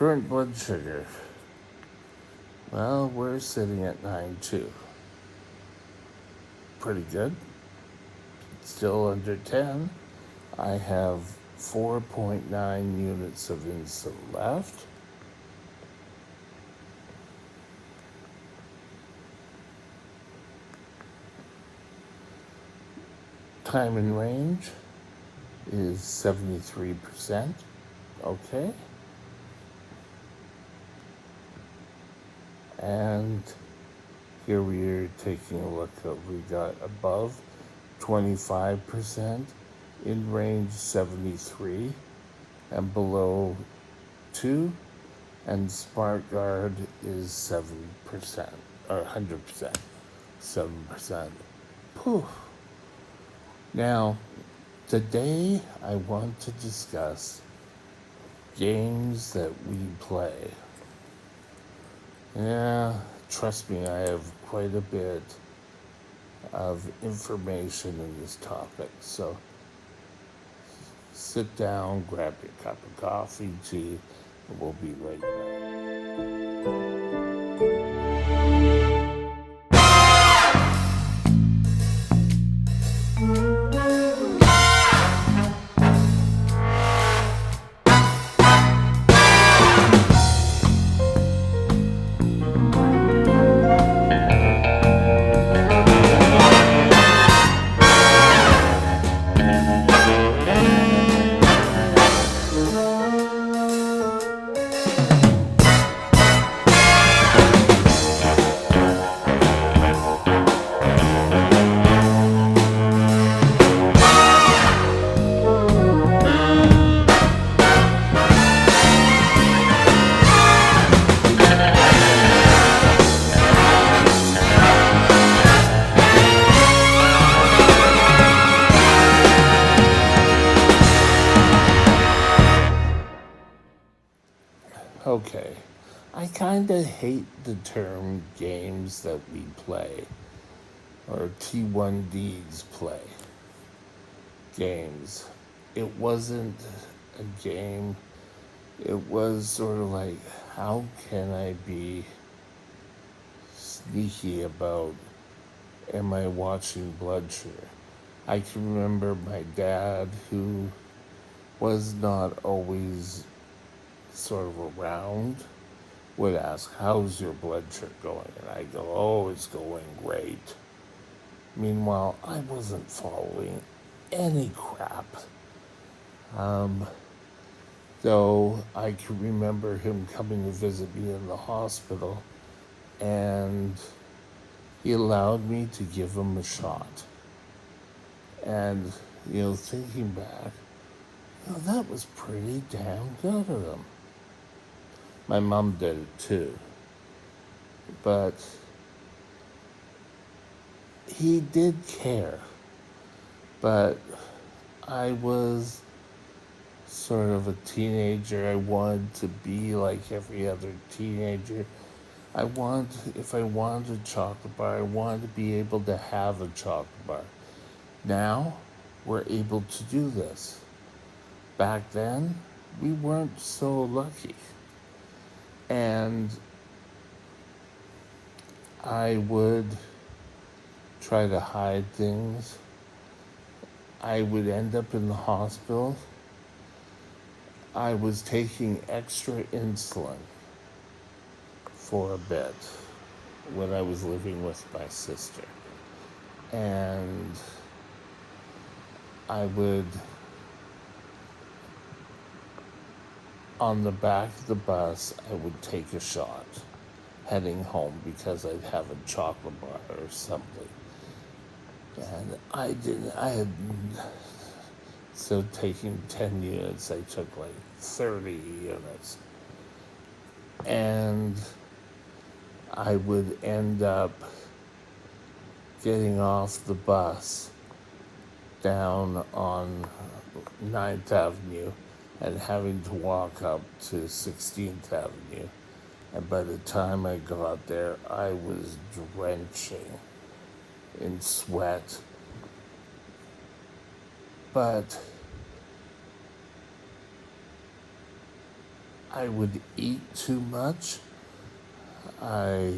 Current blood sugar. Well, we're sitting at 9.2. Pretty good. Still under 10. I have 4.9 units of insulin left. Time in range is 73%. Okay. And here we are taking a look at we got above 25%, in range 73, and below 2, and Smart Guard is 7%, or 100%, 7%. Poof. Now, today I want to discuss games that we play. Yeah, trust me, I have quite a bit of information in this topic. So sit down, grab your cup of coffee, tea, and we'll be right Okay. I kind of hate the term games that we play, or T1Ds play. Games. It wasn't a game. It was sort of like, how can I be sneaky about, am I watching blood sugar? I can remember my dad, who was not always sort of around, would ask, how's your blood sugar going? And I go, oh, it's going great. Meanwhile, I wasn't following any crap. Though I can remember him coming to visit me in the hospital, and he allowed me to give him a shot. And, thinking back, that was pretty damn good of him. My mom did it too. But he did care. But I was sort of a teenager. I wanted to be like every other teenager. If I wanted a chocolate bar, I wanted to be able to have a chocolate bar. Now, we're able to do this. Back then, we weren't so lucky. And I would try to hide things. I would end up in the hospital. I was taking extra insulin for a bit when I was living with my sister. And I would, on the back of the bus, I would take a shot heading home because I'd have a chocolate bar or something. And so taking 10 units, I took like 30 units. And I would end up getting off the bus down on 9th Avenue and having to walk up to 16th Avenue. And by the time I got there, I was drenching in sweat. But I would eat too much, I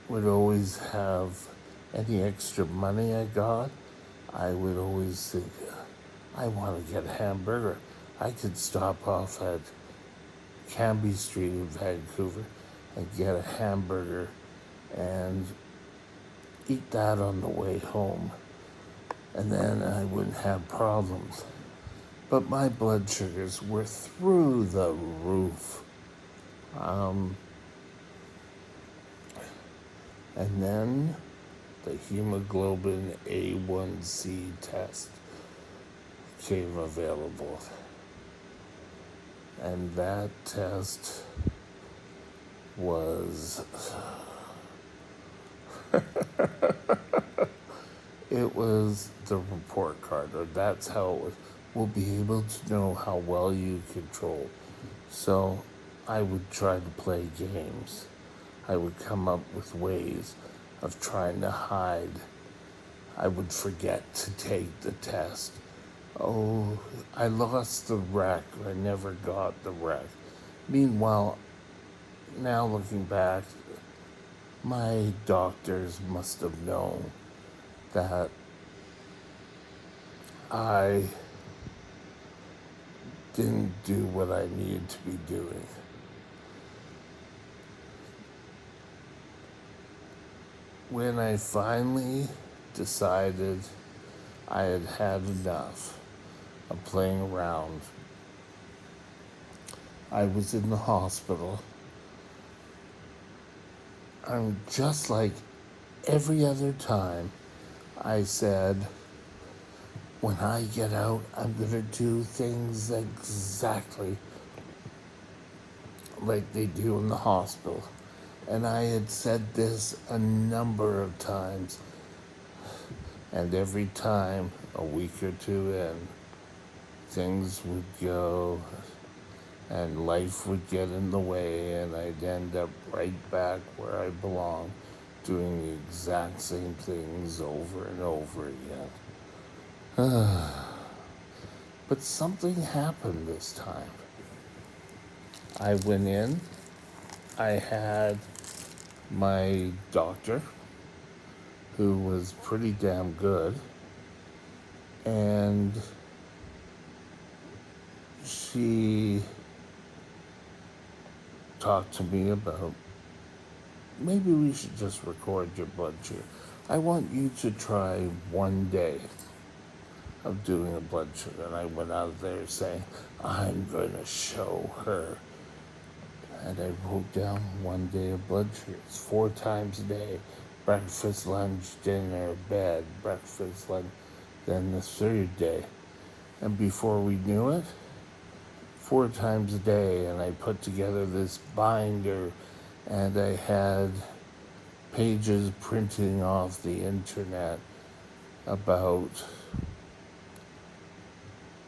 would always have any extra money I got. I would always think, I want to get a hamburger. I could stop off at Cambie Street in Vancouver and get a hamburger and eat that on the way home. And then I wouldn't have problems. But my blood sugars were through the roof. And then the hemoglobin A1C test came available. And that test was, it was the report card, or that's how it was. We'll be able to know how well you control. So I would try to play games. I would come up with ways of trying to hide. I would forget to take the test. Oh, I lost the rec. I never got the rec. Meanwhile, now looking back, my doctors must have known that I didn't do what I needed to be doing. When I finally decided I had had enough of playing around, I was in the hospital. I'm just like every other time. I said, when I get out, I'm going to do things exactly like they do in the hospital. And I had said this a number of times. And every time, a week or two in, things would go and life would get in the way, and I'd end up right back where I belong, doing the exact same things over and over again. But something happened this time. I went in, I had my doctor, who was pretty damn good, and she talked to me about, maybe we should just record your blood sugar. I want you to try one day of doing a blood sugar. And I went out there saying, I'm going to show her. And I wrote down one day of blood sugar. It's 4 times a day: breakfast, lunch, dinner, bed, breakfast, lunch. Then the 3rd day. And before we knew it, 4 times a day. And I put together this binder, and I had pages printing off the internet about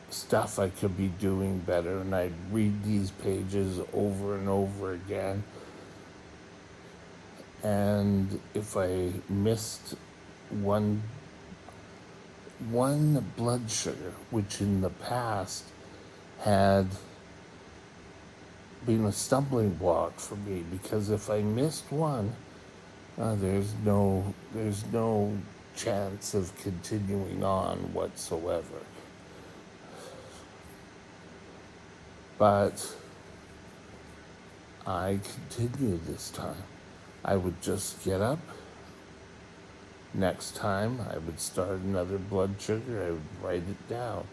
stuff I could be doing better, and I'd read these pages over and over again. And if I missed one blood sugar, which in the past had been a stumbling block for me, because if I missed one, there's no chance of continuing on whatsoever. But I continued this time. I would just get up. Next time I would start another blood sugar, I would write it down.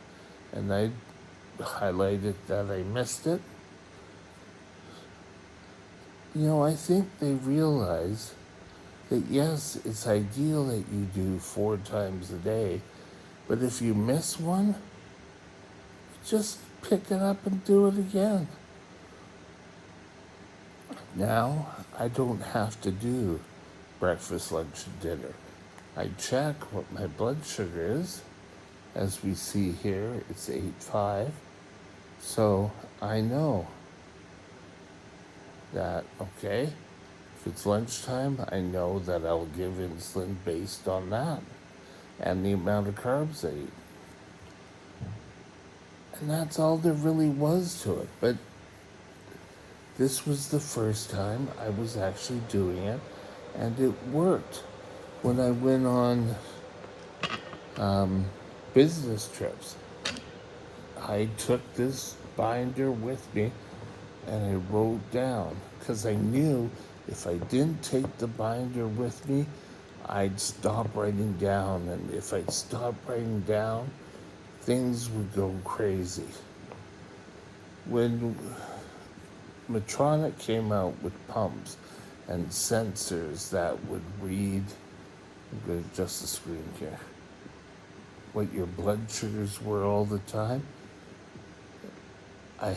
And I'd highlight it that I missed it. You know, I think they realize that yes, it's ideal that you do 4 times a day, but if you miss one, just pick it up and do it again. Now, I don't have to do breakfast, lunch, and dinner. I check what my blood sugar is. As we see here, it's 8.5. So I know that, okay, if it's lunchtime, I know that I'll give insulin based on that and the amount of carbs I eat. And that's all there really was to it. But this was the first time I was actually doing it, and it worked. When I went on business trips, I took this binder with me and I wrote down because I knew if I didn't take the binder with me, I'd stop writing down. And if I stopped writing down, things would go crazy. When Medtronic came out with pumps and sensors that would read, I'm going to adjust the screen here, what your blood sugars were all the time, I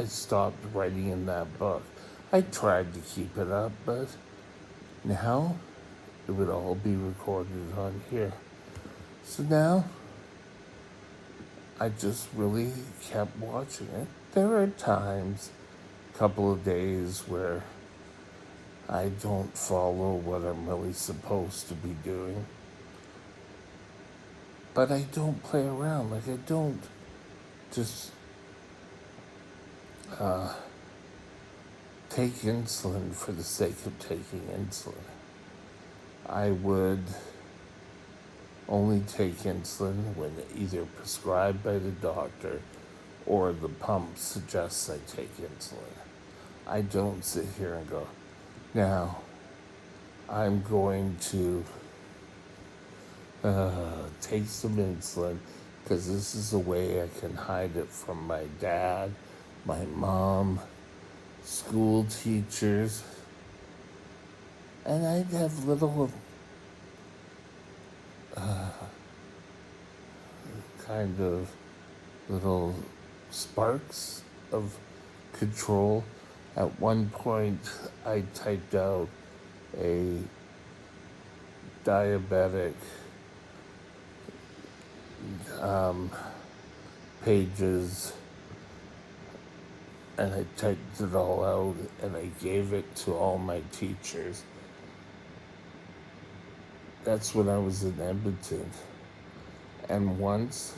stopped writing in that book. I tried to keep it up, but now it would all be recorded on here. So now I just really kept watching it. There are times, a couple of days, where I don't follow what I'm really supposed to be doing. But I don't play around. Like, I don't just take insulin for the sake of taking insulin. I would only take insulin when either prescribed by the doctor or the pump suggests I take insulin. I don't sit here and go, now I'm going to take some insulin because this is a way I can hide it from my dad, my mom, school teachers. And I'd have little kind of little sparks of control. At one point, I typed out a diabetic pages, and I typed it all out and I gave it to all my teachers. That's when I was in Edmonton. And once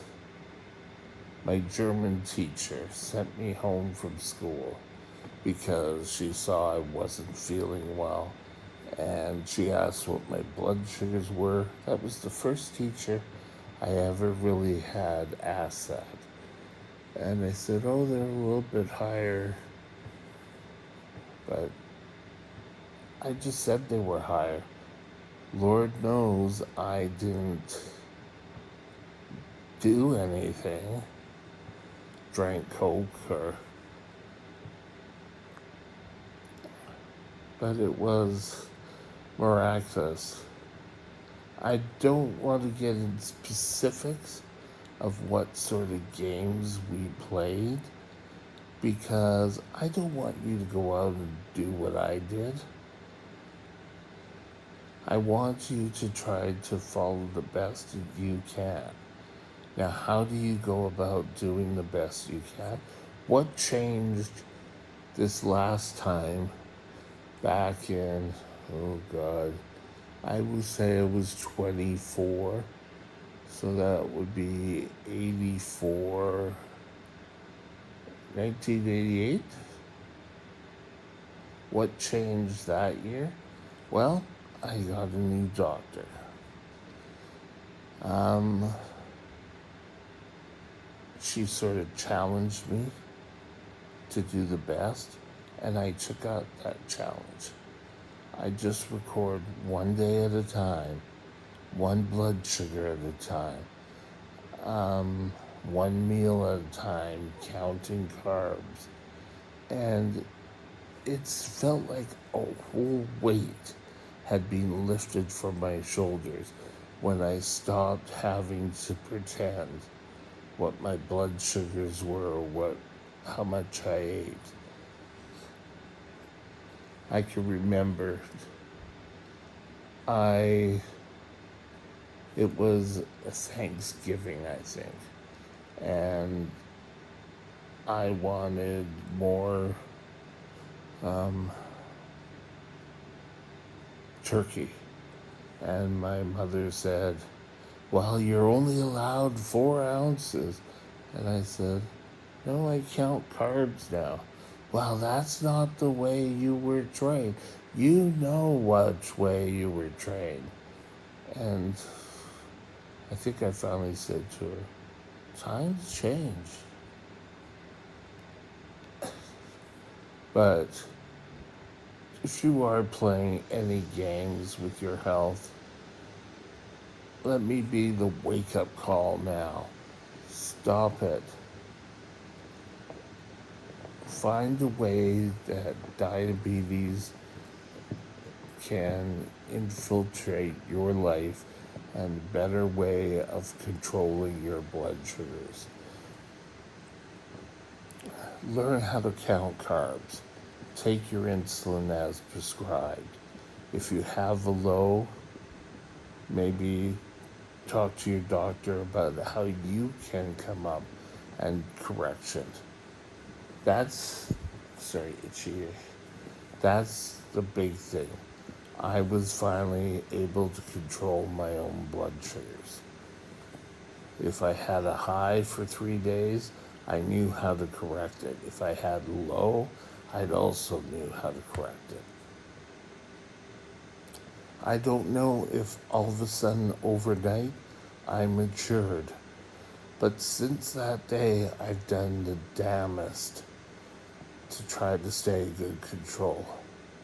my German teacher sent me home from school because she saw I wasn't feeling well, and she asked what my blood sugars were. That was the first teacher I ever really had asked that. And I said, oh, they're a little bit higher. But I just said they were higher. Lord knows I didn't do anything, drank Coke but it was miraculous. I don't want to get into specifics of what sort of games we played because I don't want you to go out and do what I did. I want you to try to follow the best that you can. Now, how do you go about doing the best you can? What changed this last time back in, oh God, I would say I was 24. So that would be 84, 1988. What changed that year? Well, I got a new doctor. She sort of challenged me to do the best, and I took out that challenge. I just record one day at a time, one blood sugar at a time, one meal at a time, counting carbs. And it's felt like a whole weight had been lifted from my shoulders when I stopped having to pretend what my blood sugars were or how much I ate. I can remember it was a Thanksgiving, I think, and I wanted more turkey. And my mother said, well, you're only allowed 4 ounces. And I said, no, I count carbs now. Well, that's not the way you were trained. You know which way you were trained. And I think I finally said to her, times change. But if you are playing any games with your health, let me be the wake up call now. Stop it. Find a way that diabetes can infiltrate your life and a better way of controlling your blood sugars. Learn how to count carbs. Take your insulin as prescribed. If you have a low, maybe talk to your doctor about how you can come up and correction. That's, sorry, itchy. That's the big thing. I was finally able to control my own blood sugars. If I had a high for 3 days, I knew how to correct it. If I had low, I'd also knew how to correct it. I don't know if all of a sudden overnight I matured, but since that day I've done the damnest to try to stay in good control.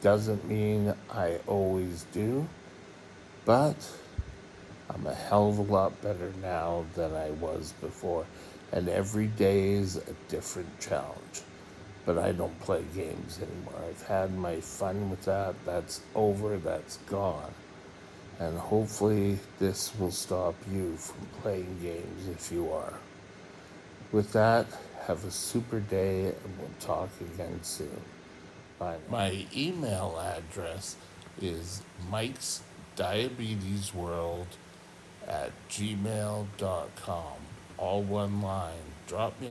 Doesn't mean I always do, but I'm a hell of a lot better now than I was before. And every day is a different challenge. But I don't play games anymore. I've had my fun with that. That's over. That's gone. And hopefully this will stop you from playing games if you are. With that, have a super day and we'll talk again soon. Bye. My email address is Mike's Diabetes World at gmail.com. All one line. Drop me